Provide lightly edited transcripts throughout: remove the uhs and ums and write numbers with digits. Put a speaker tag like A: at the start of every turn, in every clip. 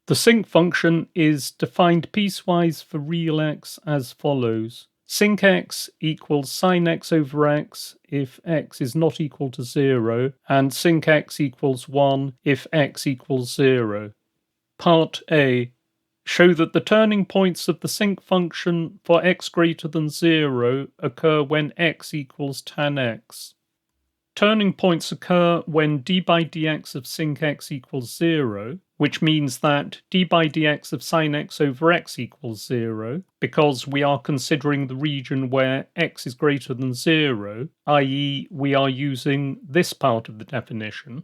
A: The sinc function is defined piecewise for real x as follows. Sinc x equals sin x over x if x is not equal to 0, and sinc x equals 1 if x equals 0. Part A. Show that the turning points of the sinc function for x greater than 0 occur when x equals tan x. Turning points occur when d by dx of sinc x equals 0, which means that d by dx of sin x over x equals 0, because we are considering the region where x is greater than 0, i.e. we are using this part of the definition.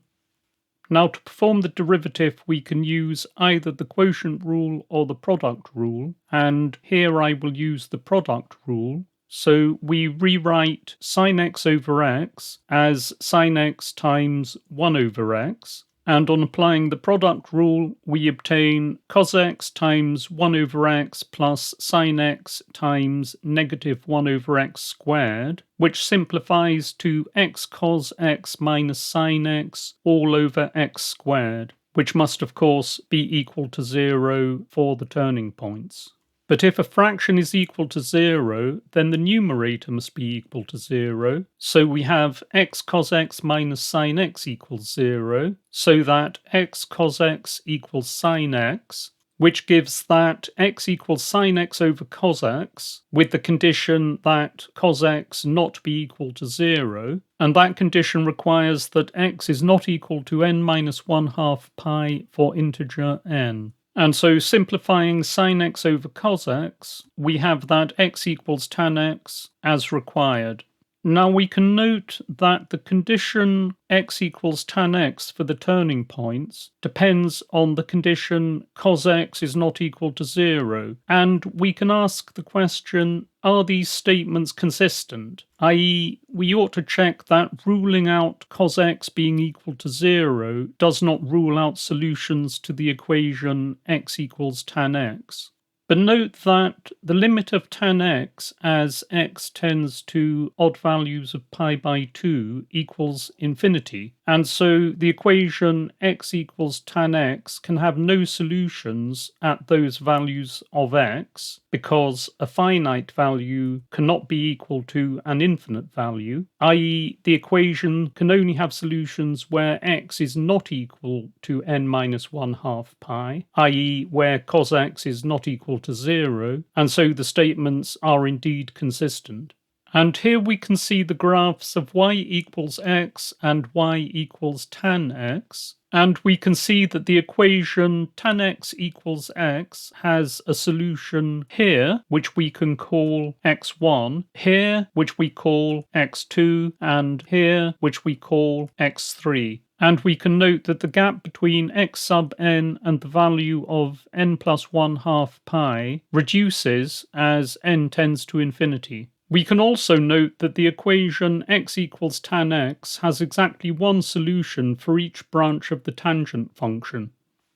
A: Now, to perform the derivative, we can use either the quotient rule or the product rule, and here I will use the product rule. So we rewrite sin x over x as sin x times 1 over x, and on applying the product rule, we obtain cos x times 1 over x plus sin x times negative 1 over x squared, which simplifies to x cos x minus sin x all over x squared, which must of course be equal to 0 for the turning points. But if a fraction is equal to 0, then the numerator must be equal to 0. So we have x cos x minus sin x equals 0, so that x cos x equals sin x, which gives that x equals sin x over cos x, with the condition that cos x not be equal to 0, and that condition requires that x is not equal to n minus 1/2 pi for integer n. And so simplifying sin x over cos x, we have that x equals tan x as required. Now we can note that the condition x equals tan x for the turning points depends on the condition cos x is not equal to 0, and we can ask the question, are these statements consistent? I.e., we ought to check that ruling out cos x being equal to 0 does not rule out solutions to the equation x equals tan x. But note that the limit of tan x as x tends to odd values of pi by 2 equals infinity, and so the equation x equals tan x can have no solutions at those values of x, because a finite value cannot be equal to an infinite value, i.e. the equation can only have solutions where x is not equal to n minus 1/2 pi, i.e. where cos x is not equal to 0, and so the statements are indeed consistent. And here we can see the graphs of y equals x and y equals tan x, and we can see that the equation tan x equals x has a solution here, which we can call x1, here, which we call x2, and here, which we call x3. And we can note that the gap between x sub n and the value of n plus 1/2 pi reduces as n tends to infinity. We can also note that the equation x equals tan x has exactly one solution for each branch of the tangent function.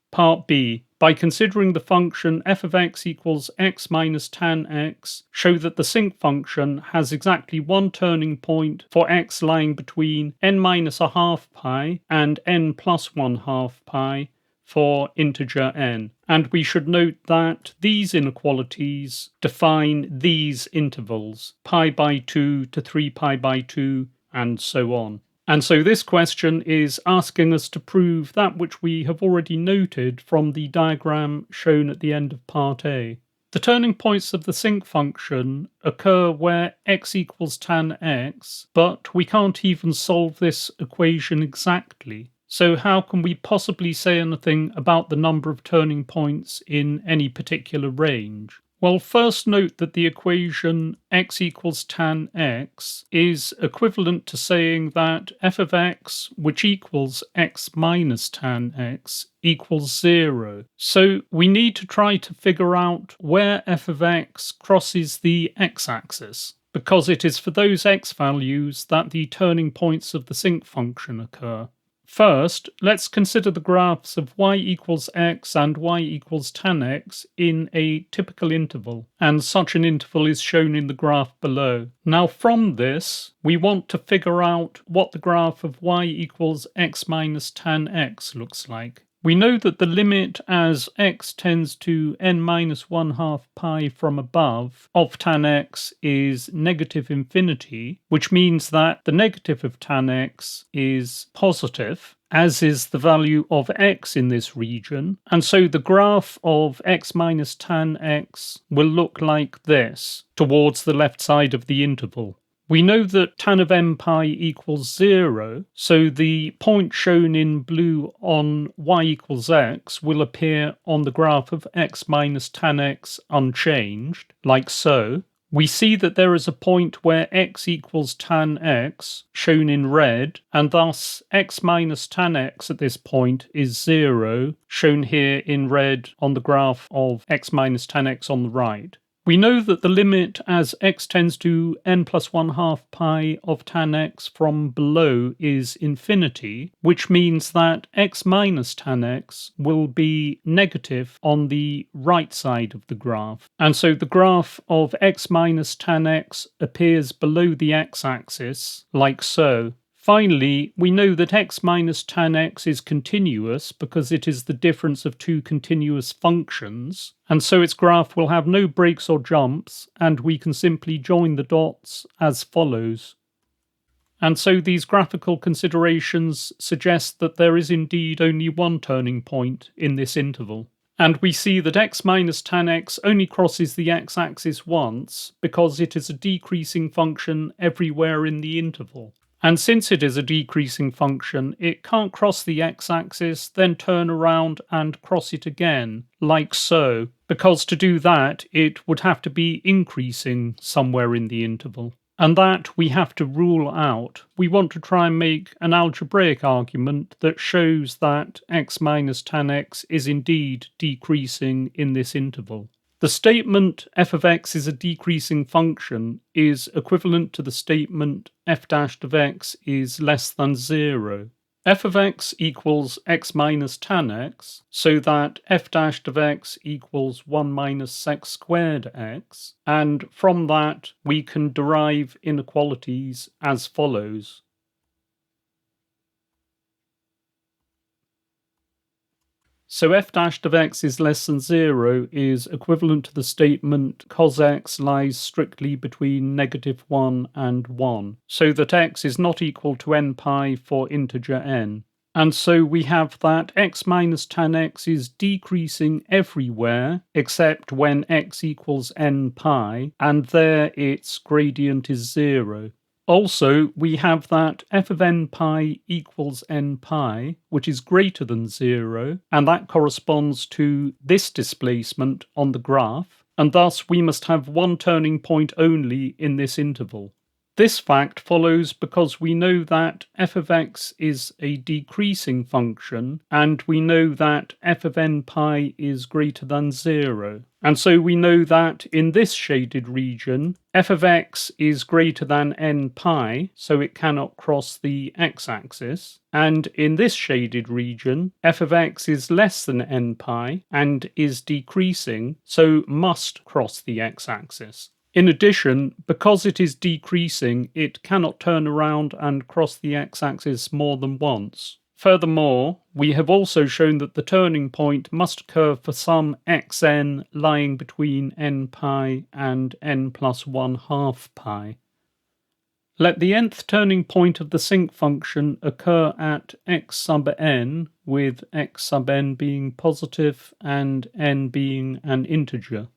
A: Part B. By considering the function f of x equals x minus tan x, show that the sinc function has exactly one turning point for x lying between n minus 1/2 pi and n plus 1/2 pi for integer n. And we should note that these inequalities define these intervals, pi by 2 to 3 pi by 2, and so on. And so this question is asking us to prove that which we have already noted from the diagram shown at the end of part A. The turning points of the sinc function occur where x equals tan x, but we can't even solve this equation exactly. So how can we possibly say anything about the number of turning points in any particular range? Well, first note that the equation x equals tan x is equivalent to saying that f of x, which equals x minus tan x, equals 0. So we need to try to figure out where f of x crosses the x-axis, because it is for those x values that the turning points of the sinc function occur. First, let's consider the graphs of y equals x and y equals tan x in a typical interval, and such an interval is shown in the graph below. Now from this, we want to figure out what the graph of y equals x minus tan x looks like. We know that the limit as x tends to n minus 1/2 pi from above of tan x is negative infinity, which means that the negative of tan x is positive, as is the value of x in this region. And so the graph of x minus tan x will look like this towards the left side of the interval. We know that tan of n pi equals 0, so the point shown in blue on y equals x will appear on the graph of x minus tan x unchanged, like so. We see that there is a point where x equals tan x, shown in red, and thus x minus tan x at this point is 0, shown here in red on the graph of x minus tan x on the right. We know that the limit as x tends to n plus 1/2 pi of tan x from below is infinity, which means that x minus tan x will be negative on the right side of the graph. And so the graph of x minus tan x appears below the x-axis, like so. Finally, we know that x minus tan x is continuous because it is the difference of two continuous functions, and so its graph will have no breaks or jumps, and we can simply join the dots as follows. And so these graphical considerations suggest that there is indeed only one turning point in this interval. And we see that x minus tan x only crosses the x-axis once because it is a decreasing function everywhere in the interval. And since it is a decreasing function, it can't cross the x-axis, then turn around and cross it again, like so, because to do that, it would have to be increasing somewhere in the interval. And that we have to rule out. We want to try and make an algebraic argument that shows that x minus tan x is indeed decreasing in this interval. The statement f of x is a decreasing function is equivalent to the statement f dashed of x is less than 0. F of x equals x minus tan x, so that f dashed of x equals 1 minus x squared x, and from that we can derive inequalities as follows. So f dashed of x is less than 0 is equivalent to the statement cos x lies strictly between -1 and 1, so that x is not equal to n pi for integer n. And so we have that x minus tan x is decreasing everywhere except when x equals n pi, and there its gradient is 0. Also, we have that f of n pi equals n pi, which is greater than 0, and that corresponds to this displacement on the graph, and thus we must have one turning point only in this interval. This fact follows because we know that f of x is a decreasing function, and we know that f of n pi is greater than 0. And so we know that in this shaded region, f of x is greater than n pi, so it cannot cross the x-axis. And in this shaded region, f of x is less than n pi and is decreasing, so must cross the x-axis. In addition, because it is decreasing, it cannot turn around and cross the x-axis more than once. Furthermore, we have also shown that the turning point must occur for some xn lying between n pi and n plus 1/2 pi. Let the nth turning point of the sinc function occur at x sub n, with x sub n being positive and n being an integer.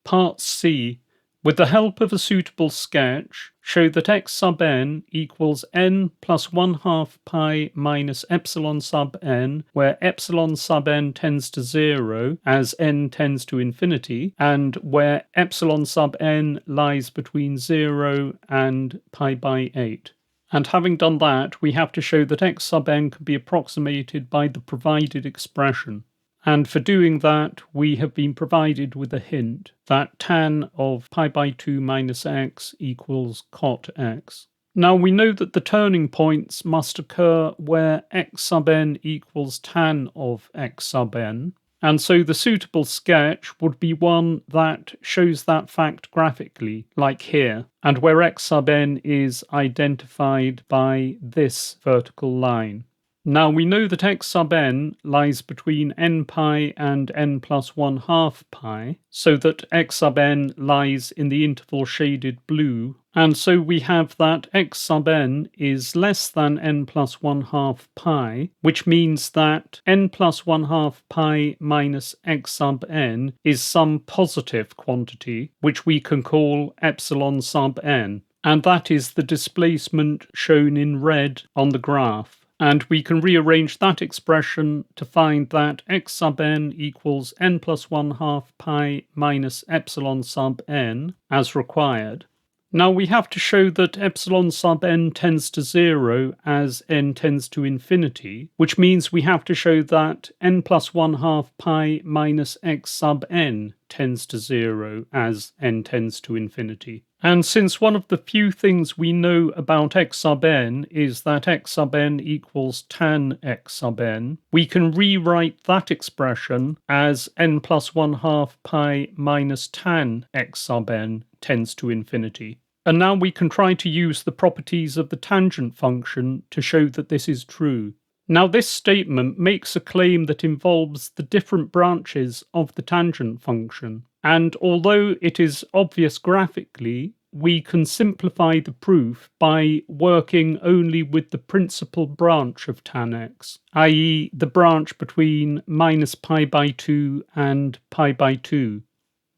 A: Part C. With the help of a suitable sketch, show that x sub n equals n plus 1/2 pi minus epsilon sub n, where epsilon sub n tends to 0 as n tends to infinity, and where epsilon sub n lies between 0 and pi by 8. And having done that, we have to show that x sub n can be approximated by the provided expression. And for doing that, we have been provided with a hint that tan of pi by 2 minus x equals cot x. Now we know that the turning points must occur where x sub n equals tan of x sub n, and so the suitable sketch would be one that shows that fact graphically, like here, and where x sub n is identified by this vertical line. Now we know that x sub n lies between n pi and n plus 1/2 pi, so that x sub n lies in the interval shaded blue, and so we have that x sub n is less than n plus 1/2 pi, which means that n plus 1/2 pi minus x sub n is some positive quantity, which we can call epsilon sub n, and that is the displacement shown in red on the graph. And we can rearrange that expression to find that x sub n equals n plus 1/2 pi minus epsilon sub n as required. Now we have to show that epsilon sub n tends to 0 as n tends to infinity, which means we have to show that n plus 1/2 pi minus x sub n tends to 0 as n tends to infinity. And since one of the few things we know about x sub n is that x sub n equals tan x sub n, we can rewrite that expression as n plus 1/2 pi minus tan x sub n tends to infinity. And now we can try to use the properties of the tangent function to show that this is true. Now this statement makes a claim that involves the different branches of the tangent function, and although it is obvious graphically, we can simplify the proof by working only with the principal branch of tan x, i.e. the branch between minus pi by 2 and pi by 2.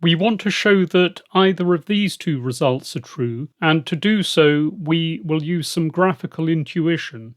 A: We want to show that either of these two results are true, and to do so we will use some graphical intuition.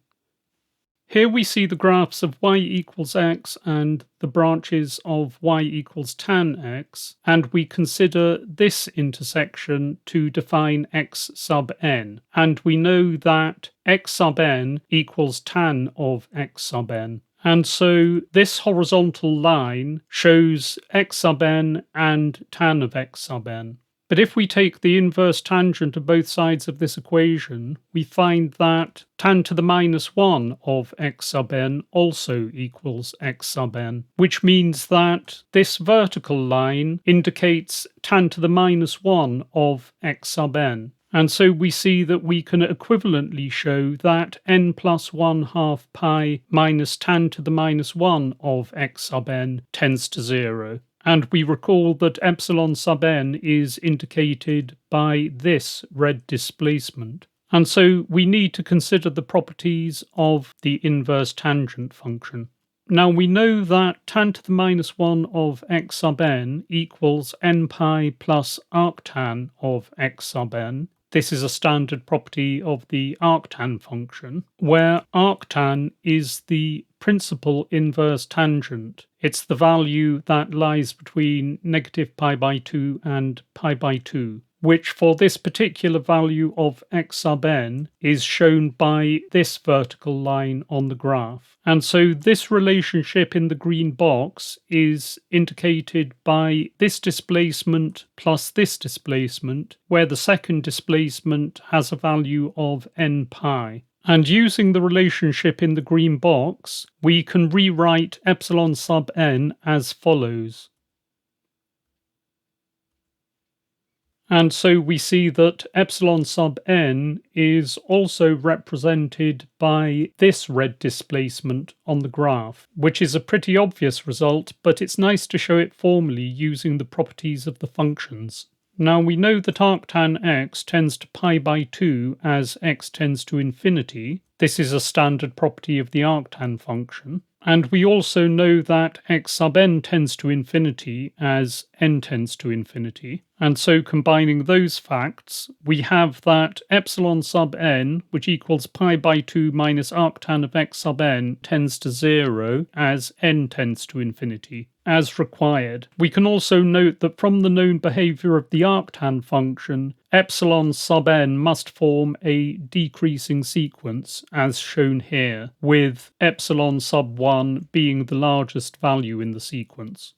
A: Here we see the graphs of y equals x and the branches of y equals tan x, and we consider this intersection to define x sub n, and we know that x sub n equals tan of x sub n. And so this horizontal line shows x sub n and tan of x sub n. But if we take the inverse tangent of both sides of this equation, we find that tan to the minus 1 of x sub n also equals x sub n, which means that this vertical line indicates tan to the minus 1 of x sub n. And so we see that we can equivalently show that n plus 1/2 pi minus tan to the minus 1 of x sub n tends to 0. And we recall that epsilon sub n is indicated by this red displacement. And so we need to consider the properties of the inverse tangent function. Now we know that tan to the minus 1 of x sub n equals n pi plus arctan of x sub n. This is a standard property of the arctan function, where arctan is the principal inverse tangent. It's the value that lies between negative pi by 2 and pi by 2, which for this particular value of x sub n is shown by this vertical line on the graph. And so this relationship in the green box is indicated by this displacement plus this displacement, where the second displacement has a value of n pi. And using the relationship in the green box, we can rewrite epsilon sub n as follows. And so we see that epsilon sub n is also represented by this red displacement on the graph, which is a pretty obvious result, but it's nice to show it formally using the properties of the functions. Now we know that arctan x tends to pi by 2 as x tends to infinity. This is a standard property of the arctan function. And we also know that x sub n tends to infinity as n tends to infinity. And so combining those facts, we have that epsilon sub n, which equals pi by 2 minus arctan of x sub n, tends to 0 as n tends to infinity, as required. We can also note that from the known behavior of the arctan function, epsilon sub n must form a decreasing sequence, as shown here, with epsilon sub 1 being the largest value in the sequence.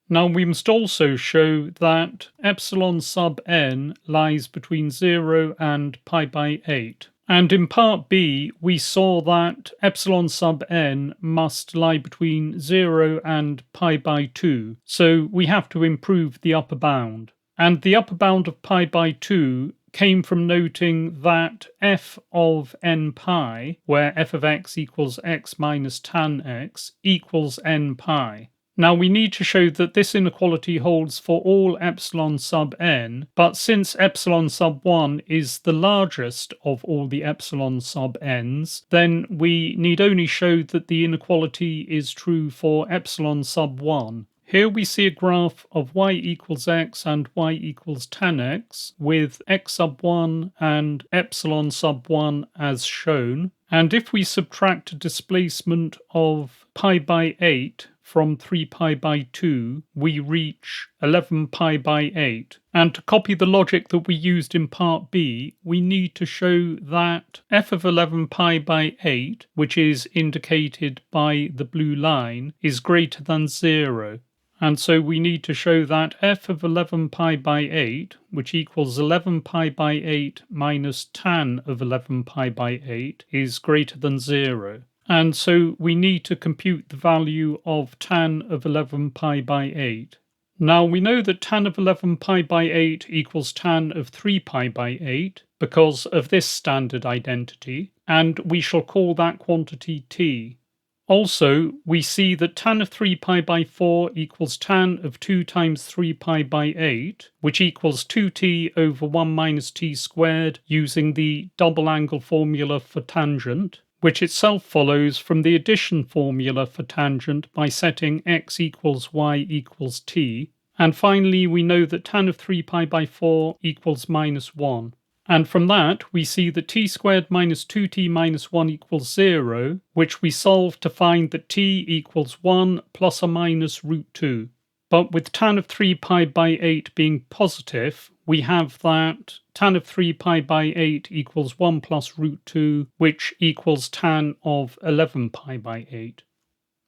A: Now we must also show that epsilon sub n lies between 0 and pi by 8. And in part B, we saw that epsilon sub n must lie between 0 and pi by 2, so we have to improve the upper bound. And the upper bound of pi by 2 came from noting that f of n pi, where f of x equals x minus tan x, equals n pi. Now we need to show that this inequality holds for all epsilon sub n, but since epsilon sub 1 is the largest of all the epsilon sub n's, then we need only show that the inequality is true for epsilon sub 1. Here we see a graph of y equals x and y equals tan x, with x sub 1 and epsilon sub 1 as shown. And if we subtract a displacement of pi by 8 from 3 pi by 2, we reach 11 pi by 8. And to copy the logic that we used in part B, we need to show that f of 11 pi by 8, which is indicated by the blue line, is greater than 0. And so we need to show that f of 11 pi by 8, which equals 11 pi by 8 minus tan of 11 pi by 8, is greater than 0. And so we need to compute the value of tan of 11 pi by 8. Now we know that tan of 11 pi by 8 equals tan of 3 pi by 8 because of this standard identity, and we shall call that quantity t. Also, we see that tan of 3 pi by 4 equals tan of 2 times 3 pi by 8, which equals 2t over 1 minus t squared using the double angle formula for tangent, which itself follows from the addition formula for tangent by setting x equals y equals t. And finally, we know that tan of 3 pi by 4 equals minus 1. And from that, we see that t squared minus 2t minus 1 equals 0, which we solve to find that t equals 1 plus or minus root 2. But with tan of 3 pi by 8 being positive, we have that tan of 3 pi by 8 equals 1 plus root 2, which equals tan of 11 pi by 8.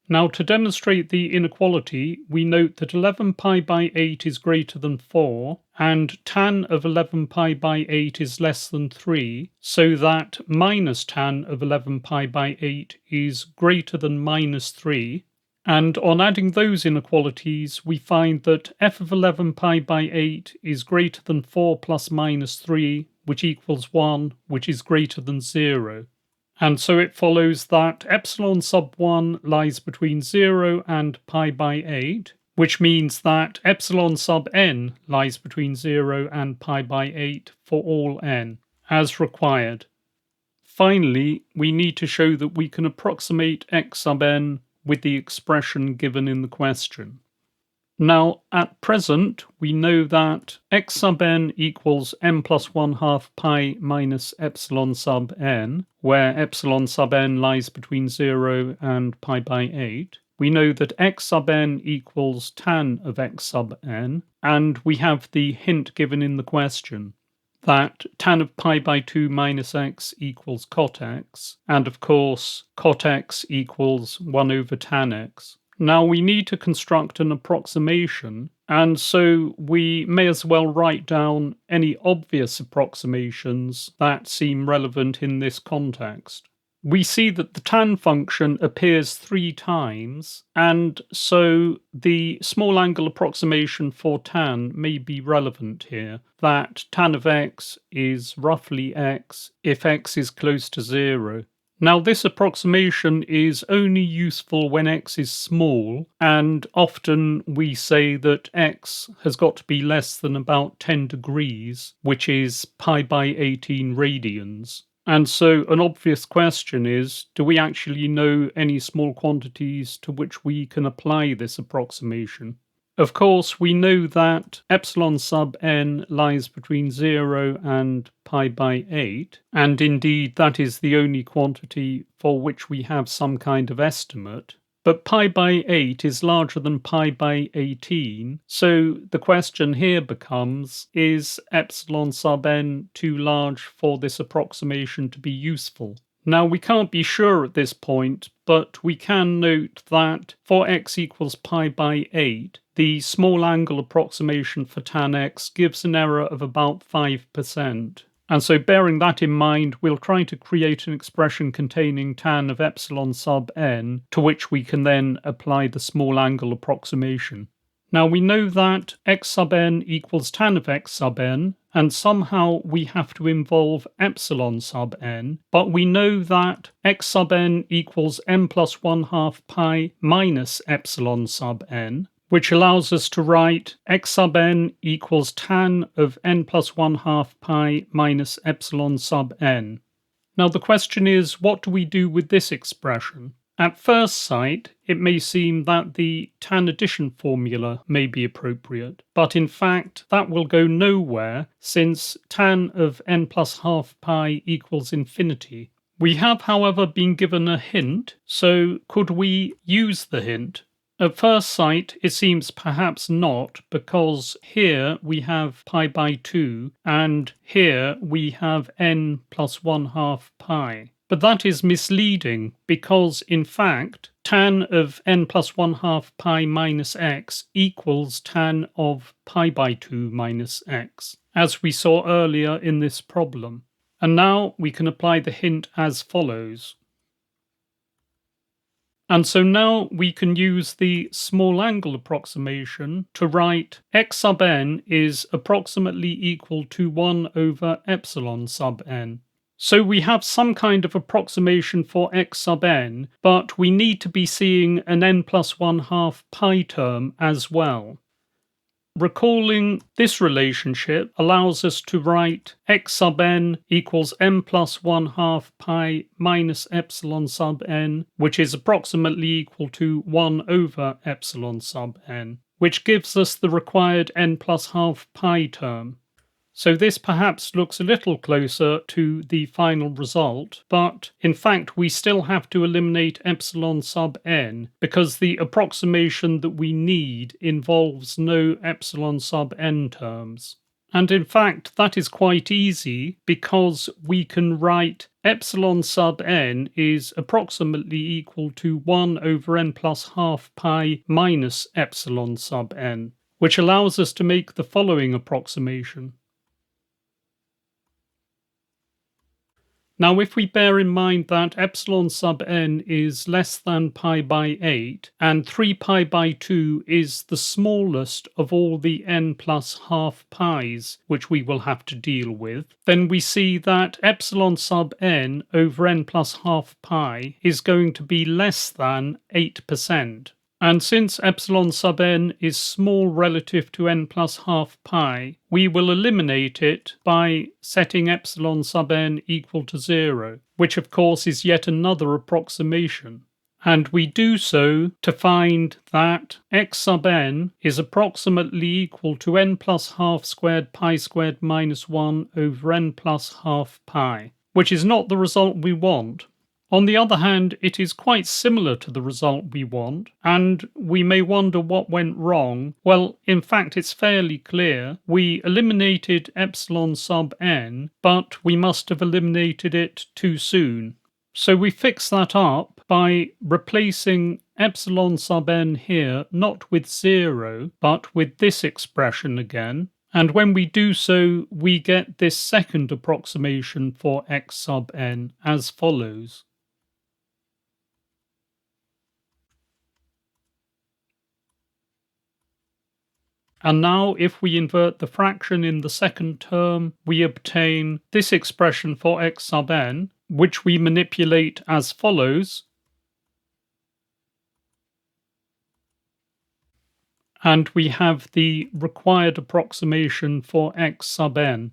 A: Now, to demonstrate the inequality, we note that 11 pi by 8 is greater than 4, and tan of 11 pi by 8 is less than 3, so that minus tan of 11 pi by 8 is greater than minus 3. And on adding those inequalities, we find that f of 11 pi by 8 is greater than 4 plus minus 3, which equals 1, which is greater than 0. And so it follows that epsilon sub 1 lies between 0 and pi by 8, which means that epsilon sub n lies between 0 and pi by 8 for all n, as required. Finally, we need to show that we can approximate x sub n with the expression given in the question. Now, at present, we know that x sub n equals n plus 1/2 pi minus epsilon sub n, where epsilon sub n lies between 0 and pi by 8. We know that x sub n equals tan of x sub n, and we have the hint given in the question that tan of pi by 2 minus x equals cot x, and of course cot x equals 1 over tan x. Now we need to construct an approximation, and so we may as well write down any obvious approximations that seem relevant in this context. We see that the tan function appears 3 times, and so the small angle approximation for tan may be relevant here, that tan of x is roughly x if x is close to 0. Now, this approximation is only useful when x is small, and often we say that x has got to be less than about 10 degrees, which is pi by 18 radians. And so an obvious question is, do we actually know any small quantities to which we can apply this approximation? Of course, we know that epsilon sub n lies between 0 and pi by 8, and indeed that is the only quantity for which we have some kind of estimate. But pi by 8 is larger than pi by 18, so the question here becomes, is epsilon sub n too large for this approximation to be useful? Now, we can't be sure at this point, but we can note that for x equals pi by 8, the small angle approximation for tan x gives an error of about 5%. And so bearing that in mind, we'll try to create an expression containing tan of epsilon sub n, to which we can then apply the small angle approximation. Now we know that x sub n equals tan of x sub n, and somehow we have to involve epsilon sub n, but we know that x sub n equals n plus 1/2 pi minus epsilon sub n, which allows us to write x sub n equals tan of n plus 1/2 pi minus epsilon sub n. Now the question is, what do we do with this expression? At first sight, it may seem that the tan addition formula may be appropriate, but in fact that will go nowhere since tan of n plus 1/2 pi equals infinity. We have, however, been given a hint, so could we use the hint? At first sight, it seems perhaps not, because here we have pi by 2, and here we have n plus 1/2 pi. But that is misleading, because in fact, tan of n plus 1/2 pi minus x equals tan of pi by 2 minus x, as we saw earlier in this problem. And now we can apply the hint as follows. And so now we can use the small angle approximation to write x sub n is approximately equal to 1 over epsilon sub n. So we have some kind of approximation for x sub n, but we need to be seeing an n plus 1/2 pi term as well. Recalling this relationship allows us to write x sub n equals n plus 1/2 pi minus epsilon sub n, which is approximately equal to 1 over epsilon sub n, which gives us the required n plus 1/2 pi term. So this perhaps looks a little closer to the final result, but in fact we still have to eliminate epsilon sub n because the approximation that we need involves no epsilon sub n terms. And in fact that is quite easy because we can write epsilon sub n is approximately equal to 1 over n plus 1/2 pi minus epsilon sub n, which allows us to make the following approximation. Now if we bear in mind that epsilon sub n is less than pi by 8 and 3 pi by 2 is the smallest of all the n plus 1/2 pi's which we will have to deal with, then we see that epsilon sub n over n plus 1/2 pi is going to be less than 8%. And since epsilon sub n is small relative to n plus 1/2 pi, we will eliminate it by setting epsilon sub n equal to 0, which of course is yet another approximation. And we do so to find that x sub n is approximately equal to n plus 1/2 squared pi squared minus 1 over n plus 1/2 pi, which is not the result we want. On the other hand, it is quite similar to the result we want, and we may wonder what went wrong. Well, in fact, it's fairly clear. We eliminated epsilon sub n, but we must have eliminated it too soon. So we fix that up by replacing epsilon sub n here not with 0, but with this expression again. And when we do so, we get this second approximation for x sub n as follows. And now if we invert the fraction in the second term, we obtain this expression for x sub n, which we manipulate as follows. And we have the required approximation for x sub n.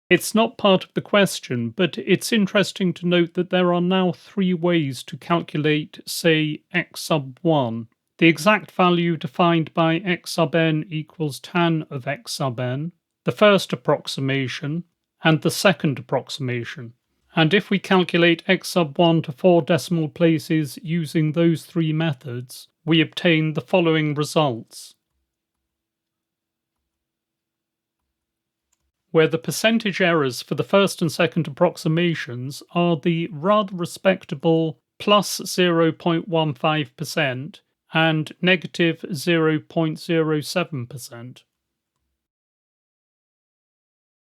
A: It's not part of the question, but it's interesting to note that there are now 3 ways to calculate, say, x sub 1. The exact value defined by x sub n equals tan of x sub n, the first approximation, and the second approximation. And if we calculate x sub 1 to 4 decimal places using those 3 methods, we obtain the following results, where the percentage errors for the first and second approximations are the rather respectable plus 0.15% and negative 0.07%.